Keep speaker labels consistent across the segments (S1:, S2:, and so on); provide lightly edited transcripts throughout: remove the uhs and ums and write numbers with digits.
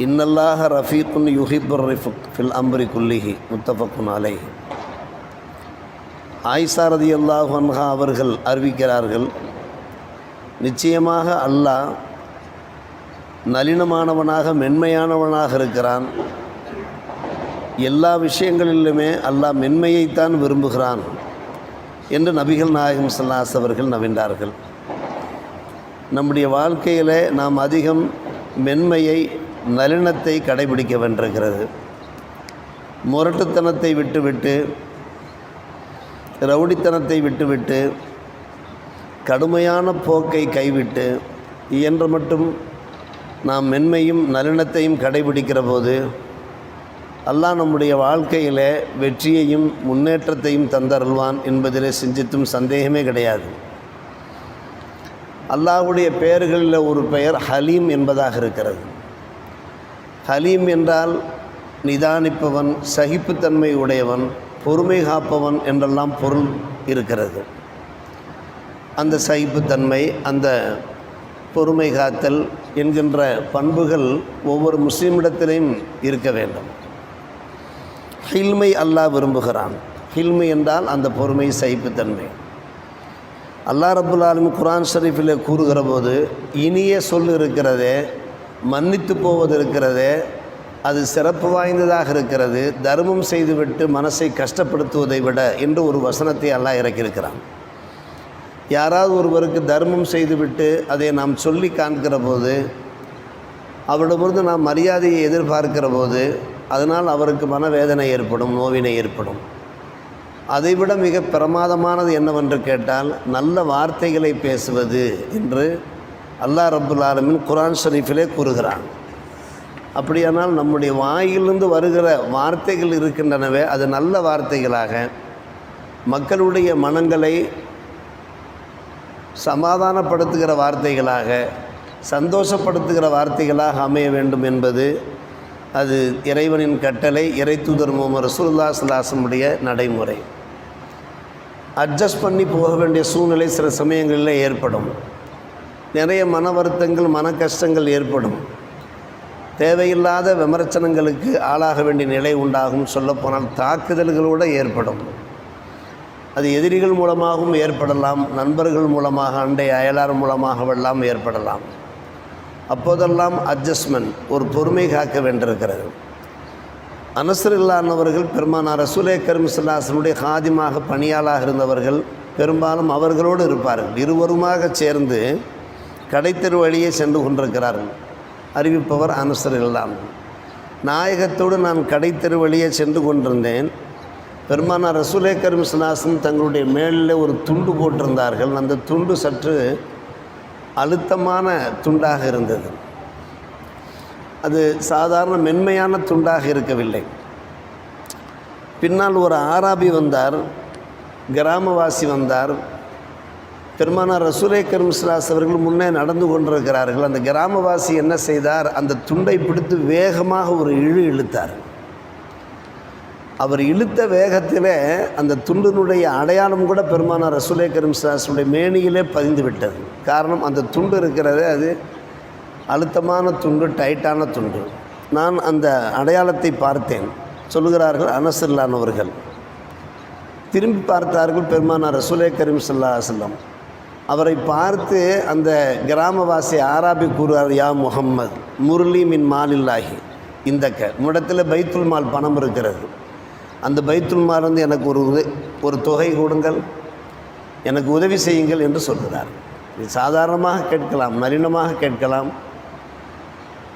S1: இன்னல்லாஹ ரஃபீக்குன் யுஹிப்புர் ரிஃப்க் ஃபில் அம்ரி குல்லிஹி முத்தஃபக்குன் அலைஹி. ஆயிஷா ரலியல்லாஹு அன்ஹா அவர்கள் அறிவிக்கிறார்கள், நிச்சயமாக அல்லாஹ் நளினமானவனாக மென்மையானவனாக இருக்கிறான். எல்லா விஷயங்களிலுமே அல்லாஹ் மென்மையைத்தான் விரும்புகிறான் என்று நபிகள் நாயகம் ஸல்லல்லாஹு அலைஹி வஸல்லம் அவர்கள் நவின்றார்கள். நம்முடைய வாழ்க்கையில் நாம் அதிகம் மென்மையை, நளினத்தை கடைபிடிக்க வேண்டியிருக்கிறது. முரட்டுத்தனத்தை விட்டுவிட்டு, ரவுடித்தனத்தை விட்டுவிட்டு, கடுமையான போக்கை கைவிட்டு இயன்ற மட்டும் நாம் மென்மையும் நளினத்தையும் கடைபிடிக்கிற போது அல்லாஹ் நம்முடைய வாழ்க்கையில் வெற்றியையும் முன்னேற்றத்தையும் தந்தருள்வான் என்பதிலே சிந்தித்தும் சந்தேகமே கிடையாது. அல்லாஹ்வுடைய பெயர்களில் ஒரு பெயர் ஹலீம் என்பதாக இருக்கிறது. ஹலீம் என்றால் நிதானிப்பவன், சகிப்புத்தன்மை உடையவன், பொறுமை காப்பவன் என்றெல்லாம் பொருள் இருக்கிறது. அந்த சகிப்புத்தன்மை, அந்த பொறுமை காத்தல் என்கின்ற பண்புகள் ஒவ்வொரு முஸ்லீமிடத்திலையும் இருக்க வேண்டும். ஹில்மை அல்லாஹ் விரும்புகிறான். ஹில்மை என்றால் அந்த பொறுமை, சகிப்புத்தன்மை. அல்லாஹ் ரப்புல் ஆலமீன் குர்ஆன் ஷரீஃபில் கூறுகிற போது, இனிய சொல் இருக்கிறதே, மன்னித்து போவது இருக்கிறதே, அது சிறப்பு வாய்ந்ததாக இருக்கிறது, தர்மம் செய்துவிட்டு மனசை கஷ்டப்படுத்துவதை விட என்று ஒரு வசனத்தை அல்லாஹ் இறக்கியிருக்கிறான். யாராவது ஒருவருக்கு தர்மம் செய்துவிட்டு அதை நாம் சொல்லி காண்கிற போது, அவரிடமிருந்து நாம் மரியாதையை எதிர்பார்க்கிற போது, அதனால் அவருக்கு மனவேதனை ஏற்படும், நோவினை ஏற்படும். அதைவிட மிக பிரமாதமானது என்னவென்று கேட்டால், நல்ல வார்த்தைகளை பேசுவது என்று அல்லாஹ் ரப்புல் ஆலமீன் குர்ஆன் ஷரீஃபிலே கூறுகிறான். அப்படியானால் நம்முடைய வாயிலிருந்து வருகிற வார்த்தைகள் இருக்கின்றனவே, அது நல்ல வார்த்தைகளாக மக்களுடைய மனங்களை சமாதானப்படுத்துகிற வார்த்தைகளாக, சந்தோஷப்படுத்துகிற வார்த்தைகளாக அமைய வேண்டும் என்பது அது இறைவனின் கட்டளை, இறை தூதர் முஹம்மது ரசூலுல்லாஹி ஸல்லல்லாஹு அலைஹி வஸல்லம் நடைமுறை. அட்ஜஸ்ட் பண்ணி போக வேண்டிய சூழ்நிலை சில சமயங்களில் ஏற்படும். நிறைய மன வருத்தங்கள், மன கஷ்டங்கள் ஏற்படும். தேவையில்லாத விமர்சனங்களுக்கு ஆளாக வேண்டிய நிலை உண்டாகும். சொல்லப்போனால் தாக்குதல்களோடு ஏற்படும். அது எதிரிகள் மூலமாகவும் ஏற்படலாம், நண்பர்கள் மூலமாக, அண்டை அயலார் மூலமாகவெல்லாம் ஏற்படலாம். அப்போதெல்லாம் அட்ஜஸ்ட்மெண்ட், ஒரு பொறுமை காக்க வேண்டியிருக்கிறது. அனஸ் ரலியல்லாஹு அவர்கள் பெருமானார் ரசூலே கரீம் ஸல்லல்லாஹு அலைஹி வஸல்லம் காதிமாக, பணியாளாக இருந்தவர்கள். பெரும்பாலும் அவர்களோடு இருப்பார்கள். இருவருமாக சேர்ந்து கடைத்தெரு வழியே சென்று கொண்டிருக்கிறார்கள். அறிவிப்பவர் அனஸ் ரலியல்லாஹு. நாயகத்தோடு நான் கடைத்தெரு வழியே சென்று கொண்டிருந்தேன். பெருமானார் ரசூலே கரீம் ஸல்லல்லாஹு அலைஹி வஸல்லம் தங்களுடைய மேலில் ஒரு துண்டு போட்டிருந்தார்கள். அந்த துண்டு சற்று அழுத்தமான துண்டாக இருந்தது. அது சாதாரண மென்மையான துண்டாக இருக்கவில்லை. பின்னால் ஒரு ஆராபி வந்தார், கிராமவாசி வந்தார். பெருமானார் ரசூலே கரீம் ஸல்லல்லாஹு அலைஹி வஸல்லம் அவர்கள் முன்னே நடந்து கொண்டிருக்கிறார்கள். அந்த கிராமவாசி என்ன செய்தார், அந்த துண்டை பிடித்து வேகமாக ஒரு இழுத்தார். அவர் இழுத்த வேகத்தில் அந்த துண்டினுடைய அடையாளம் கூட பெருமானார் ரசூலே கரீம் ஸல்லல்லாஹு அலைஹி வஸல்லம் மேனியிலே பதிந்து விட்டது. காரணம், அந்த துண்டு இருக்கிறதே அது அழுத்தமான துண்டு, டைட்டான துண்டு. நான் அந்த அடையாளத்தை பார்த்தேன். சொல்லுகிறார்கள் அனஸ் ரலியல்லாஹு அவர்கள். திரும்பி பார்த்தார்கள் பெருமானார் ரசூலே கரீம் ஸல்லல்லாஹு அலைஹி வஸல்லம். அவரை பார்த்து அந்த கிராமவாசி ஆராபி கூறுவார், யா முஹம்மத் முர்லி மின் மாலில்லாஹி, இந்த இடத்துல பைத்துல் மால் பணம் இருக்கிறது, அந்த பைத்துல் மால் வந்து எனக்கு ஒரு தொகை கொடுங்கள், எனக்கு உதவி செய்யுங்கள் என்று சொல்கிறார். இது சாதாரணமாக கேட்கலாம், நளினமாக கேட்கலாம்,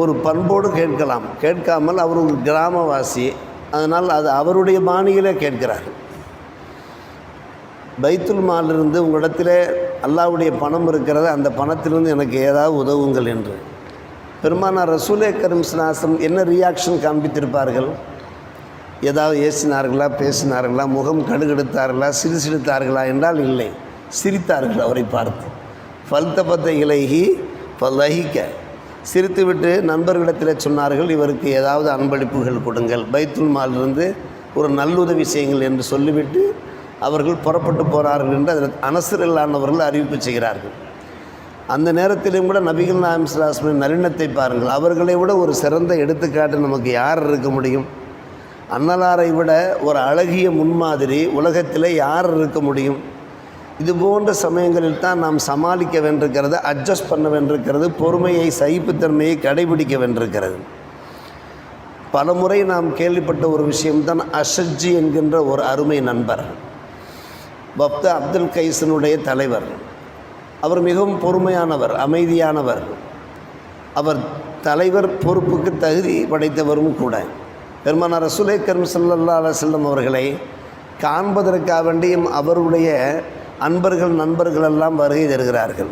S1: ஒரு பண்போடு கேட்கலாம். கேட்காமல் அவர் ஒரு கிராமவாசி, அதனால் அது அவருடைய பாணியிலே கேட்கிறார். பைத்துல் மாலிருந்து உங்களிடத்தில் அல்லாஹ்வுடைய பணம் இருக்கிறது, அந்த பணத்திலிருந்து எனக்கு ஏதாவது உதவுங்கள் என்று. பெருமானார் ரசூலே கரீம் ஸல்லல்லாஹு அலைஹி வஸல்லம் என்ன ரியாக்ஷன் காண்பித்திருப்பார்கள்? ஏதாவது ஏசினார்களா, பேசினார்களா, முகம் கடுகெடுத்தார்களா, சிரித்தார்களா என்றால் இல்லை, சிரித்தார்கள் அவரை பார்த்து. ஃபல்தபத்த இலைஹி ஃபலஹிக, சிரித்துவிட்டு நண்பர்களிடத்தில் சொன்னார்கள், இவருக்கு ஏதாவது அன்பளிப்புகள் கொடுங்கள், பைத்துல் மாலிருந்து ஒரு நல்லுதவி செய்யுங்கள் என்று சொல்லிவிட்டு அவர்கள் புறப்பட்டு போகிறார்கள் என்று அதில் அனஸ் ரலியல்லாஹு அவர்கள் அறிவிப்பு செய்கிறார்கள். அந்த நேரத்திலும் கூட நபிகள் நாயகம் ஸல்லல்லாஹு அலைஹி வஸல்லம் நளினத்தை பாருங்கள். அவர்களை விட ஒரு சிறந்த எடுத்துக்காட்டு நமக்கு யார் இருக்க முடியும்? அன்னலாரை விட ஒரு அழகிய முன்மாதிரி உலகத்தில் யார் இருக்க முடியும்? இது போன்ற சமயங்களில் தான் நாம் சமாளிக்க வேண்டியிருக்கிறது, அட்ஜஸ்ட் பண்ண வேண்டியிருக்கிறது, பொறுமையை சகிப்புத்தன்மையை கடைபிடிக்க வேண்டியிருக்கிறது. பல முறை நாம் கேள்விப்பட்ட ஒரு விஷயம்தான் அஷஜ்ஜி என்கின்ற ஒரு அருமை நண்பர், பப்த அப்துல் கைஸனுடைய தலைவர். அவர் மிகவும் பொறுமையானவர், அமைதியானவர். அவர் தலைவர் பொறுப்புக்கு தகுதி படைத்தவரும் கூட. பெருமானார் ரசூலை கரீம் ஸல்லல்லாஹு அலைஹி வஸல்லம் அவர்களை காண்பதற்காக வேண்டியும் அவருடைய நண்பர்கள் எல்லாம் வருகை தருகிறார்கள்.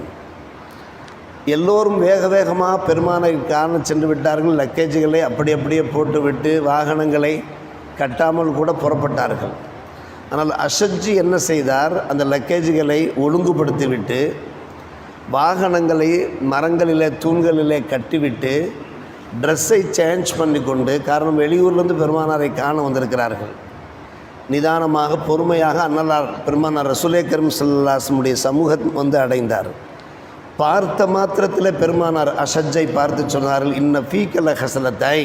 S1: எல்லோரும் வேக வேகமாக பெருமானை காண சென்று விட்டார்கள். லக்கேஜுகளை அப்படியே போட்டுவிட்டு வாகனங்களை கட்டாமல் கூட புறப்பட்டார்கள். ஆனால் அஷஜ்ஜி என்ன செய்தார்? அந்த லக்கேஜுகளை ஒழுங்குபடுத்திவிட்டு வாகனங்களை மரங்களிலே தூண்களிலே கட்டிவிட்டு ட்ரெஸ்ஸை சேஞ்ச் பண்ணி கொண்டு, காரணம் வெளியூர்லேருந்து பெருமானாரை காண வந்திருக்கிறார்கள், நிதானமாக பொறுமையாக அன்னலார் பெருமானார் ரசூலே கரீம் ஸல்லல்லாஹு அலைஹி வஸல்லம் சமூகம் வந்து அடைந்தார். பார்த்த மாத்திரத்தில் பெருமானார் அஷஜ்ஜை பார்த்து சொன்னார்கள், இன்ன ஃபீக்கல ஹஸலத்தை,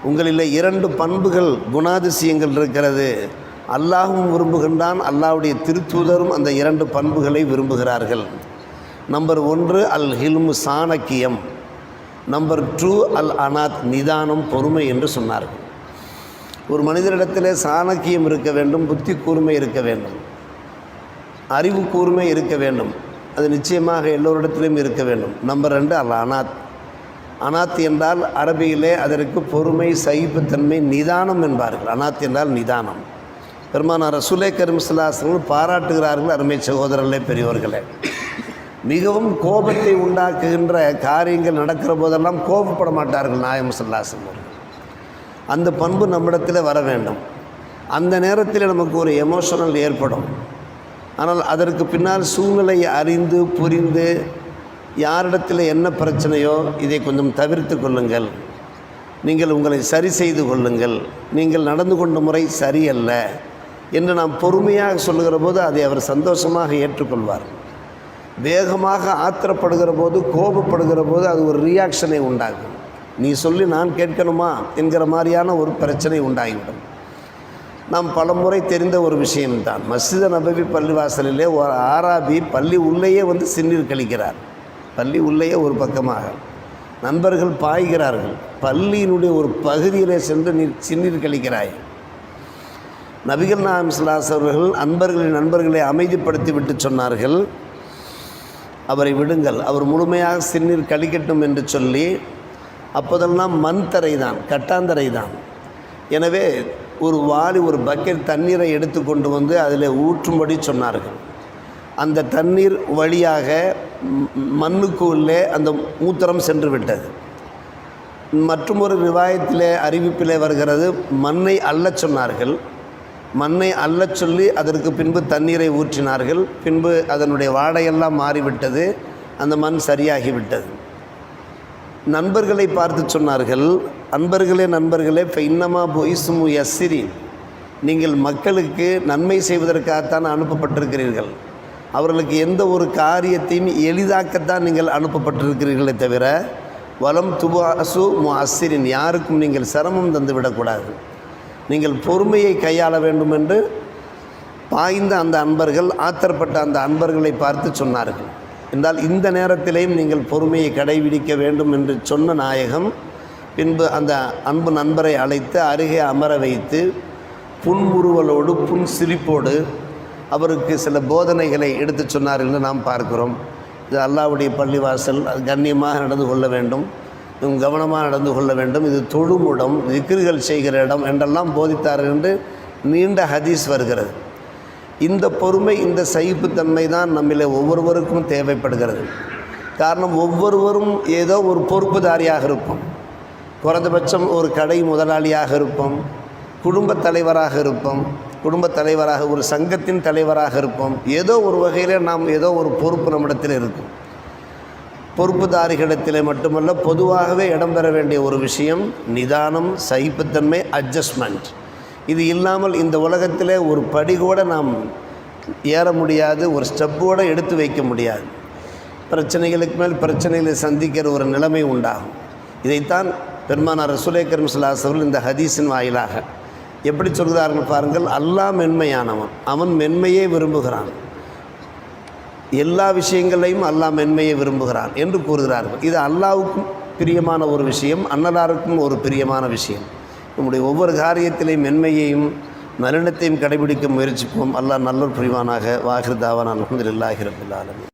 S1: உங்களில் 2 பண்புகள் குணாதிசயங்கள் இருக்கிறது. அல்லாஹும் விரும்புகின்றான், அல்லாஹ்வுடைய திருத்தூதரும் அந்த 2 பண்புகளை விரும்புகிறார்கள். நம்பர் 1 அல் ஹில்மு, சாணக்கியம். நம்பர் 2 அல் அனாத், நிதானம், பொறுமை என்று சொன்னார்கள். ஒரு மனிதரிடத்தில் சாணக்கியம் இருக்க வேண்டும், புத்தி கூர்மை இருக்க வேண்டும், அறிவு கூர்மை இருக்க வேண்டும். அது நிச்சயமாக எல்லோரிடத்திலும் இருக்க வேண்டும். நம்பர் 2 அல் அனாத். அனாத் என்றால் அரபியிலே அதற்கு பொறுமை, சகிப்புத்தன்மை, நிதானம் என்பார்கள். அனாத் என்றால் நிதானம். பெருமானார் ரசூலே கரீம் ஸல்லல்லாஹு அலைஹி வஸல்லம் பாராட்டுகிறார்கள். அருமை சகோதரர்களே, பெரியவர்களே, மிகவும் கோபத்தை உண்டாக்குகின்ற காரியங்கள் நடக்கிற போதெல்லாம் கோபப்பட மாட்டார்கள் நாயகம் ஸல்லல்லாஹு அலைஹி வஸல்லம். அந்த பண்பு நம்மிடத்தில் வர வேண்டும். அந்த நேரத்தில் நமக்கு ஒரு எமோஷனல் ஏற்படும். ஆனால் அதற்கு பின்னால் சூழ்நிலையை அறிந்து புரிந்து யாரிடத்தில் என்ன பிரச்சனையோ இதை கொஞ்சம் தவிர்த்து கொள்ளுங்கள், நீங்கள் உங்களை சரி செய்து கொள்ளுங்கள், நீங்கள் நடந்து கொண்ட முறை சரியல்ல என்று நாம் பொறுமையாக சொல்லுகிற போது அதை அவர் சந்தோஷமாக ஏற்றுக்கொள்வார். வேகமாக ஆத்திரப்படுகிற போது, கோபப்படுகிற போது அது ஒரு ரியாக்ஷனை உண்டாகும். நீ சொல்லி நான் கேட்கணுமா என்கிற மாதிரியான ஒரு பிரச்சனை உண்டாகிவிடும். நாம் பல முறை தெரிந்த ஒரு விஷயம்தான், மஸ்ஜித் நபவி பள்ளிவாசலிலே ஒரு ஆராபி பள்ளி உள்ளேயே வந்து சின்னீர் கழிக்கிறார். பள்ளி உள்ளேயே ஒரு பக்கமாக நண்பர்கள் பாய்கிறார்கள், பள்ளியினுடைய ஒரு பகுதியிலே சென்று நீ சின்னீர் கழிக்கிறாய். நபிகள் நாயகம் ஸல்லல்லாஹு அலைஹி வஸல்லம் அவர்கள் நண்பர்களை அமைதிப்படுத்தி விட்டு சொன்னார்கள், அவரை விடுங்கள், அவர் முழுமையாக சின்னீர் கழிக்கட்டும் என்று சொல்லி. அப்போதெல்லாம் மண் தரை தான், கட்டாந்தரை தான். எனவே ஒரு வாளி, ஒரு பக்கெட் தண்ணீரை எடுத்து கொண்டு வந்து அதில் ஊற்றும்படி சொன்னார்கள். அந்த தண்ணீர் வழியாக மண்ணுக்கு உள்ளே அந்த மூத்திரம் சென்று விட்டது. மற்றும் ஒரு ரிவாயத்திலே அறிவிப்பிலே வருகிறது, மண்ணை அள்ளச் சொன்னார்கள். மண்ணை அள்ளச் சொல்லி அதற்கு பின்பு தண்ணீரை ஊற்றினார்கள். பின்பு அதனுடைய வாடையெல்லாம் மாறிவிட்டது, அந்த மண் சரியாகிவிட்டது. நண்பர்களை பார்த்து சொன்னார்கள், நண்பர்களே ஃபைன்னமா பொய்சுமு யஸ்ஸிரி, நீங்கள் மக்களுக்கு நன்மை செய்வதற்காகத்தான் அனுப்பப்பட்டிருக்கிறீர்கள். அவர்களுக்கு எந்த ஒரு காரியத்தையும் எளிதாக்கத்தான் நீங்கள் அனுப்பப்பட்டிருக்கிறீர்களே தவிர வலம் துபாசு முஅஸ்ஸிரின், யாருக்கும் நீங்கள் சிரமம் தந்து விடக்கூடாது, நீங்கள் பொறுமையை கையாள வேண்டும் என்று பாய்ந்த அந்த அன்பர்கள், ஆத்திரப்பட்ட அந்த அன்பர்களை பார்த்து சொன்னார்கள். என்றால் இந்த நேரத்திலேயும் நீங்கள் பொறுமையை கடைபிடிக்க வேண்டும் என்று சொன்ன நாயகம் பின்பு அந்த அன்பு நண்பரை அழைத்து அருகே அமர வைத்து புன்முறுவலோடு புன் சிரிப்போடு அவருக்கு சில போதனைகளை எடுத்து சொன்னார் என்று நாம் பார்க்கிறோம். இது அல்லாஹ்வுடைய பள்ளிவாசல், அது கண்ணியமாக நடந்து கொள்ள வேண்டும், கவனமாக நடந்து கொள்ள வேண்டும், இது தொழுமுடம், திக்ருகள் செய்கிற இடம் என்றெல்லாம் போதித்தார் என்று நீண்ட ஹதீஸ் வருகிறது. இந்த பொறுமை, இந்த சகிப்புத்தன்மை தான் நம்மிலே ஒவ்வொருவருக்கும் தேவைப்படுகிறது. காரணம், ஒவ்வொருவரும் ஏதோ ஒரு பொறுப்புதாரியாக இருப்போம். குறைந்தபட்சம் ஒரு கடை முதலாளியாக இருப்போம், குடும்பத் தலைவராக இருப்போம், ஒரு சங்கத்தின் தலைவராக இருப்போம். ஏதோ ஒரு வகையில் நாம் ஏதோ ஒரு பொறுப்பு நம்மிடத்தில் இருக்கும். பொறுப்புதாரிகளிடத்தில் மட்டுமல்ல, பொதுவாகவே இடம்பெற வேண்டிய ஒரு விஷயம் நிதானம், சகிப்புத்தன்மை, அட்ஜஸ்ட்மெண்ட். இது இல்லாமல் இந்த உலகத்தில் ஒரு படி கூட நாம் ஏற முடியாது, ஒரு ஸ்டெப் கூட எடுத்து வைக்க முடியாது. பிரச்சனைகளுக்கு மேல் பிரச்சனைகளை சந்திக்கிற ஒரு நிலைமை உண்டாகும். இதைத்தான் பெருமானார் ரசூலே கரீம் ஸல்லல்லாஹு அலைஹி வஸல்லம் இந்த ஹதீஸின் வாயிலாக எப்படி சொல்கிறார்கள் பாருங்கள். அல்லாஹ் மென்மையானவன், அவன் மென்மையே விரும்புகிறான், எல்லா விஷயங்களையும் அல்லாஹ் மென்மையை விரும்புகிறான் என்று கூறுகிறார்கள். இது அல்லாஹ்வுக்கும் பிரியமான ஒரு விஷயம், அன்னலாருக்கும் ஒரு பிரியமான விஷயம். நம்முடைய ஒவ்வொரு காரியத்திலையும் மென்மையையும் நளினத்தையும் கடைபிடிக்க முயற்சிப்போம். அல்லாஹ் நல்லோர் புரிவானாக. வாஹிர் தாவானா அல்ஹம்துலில்லாஹி ரப்பில் ஆலமீன்.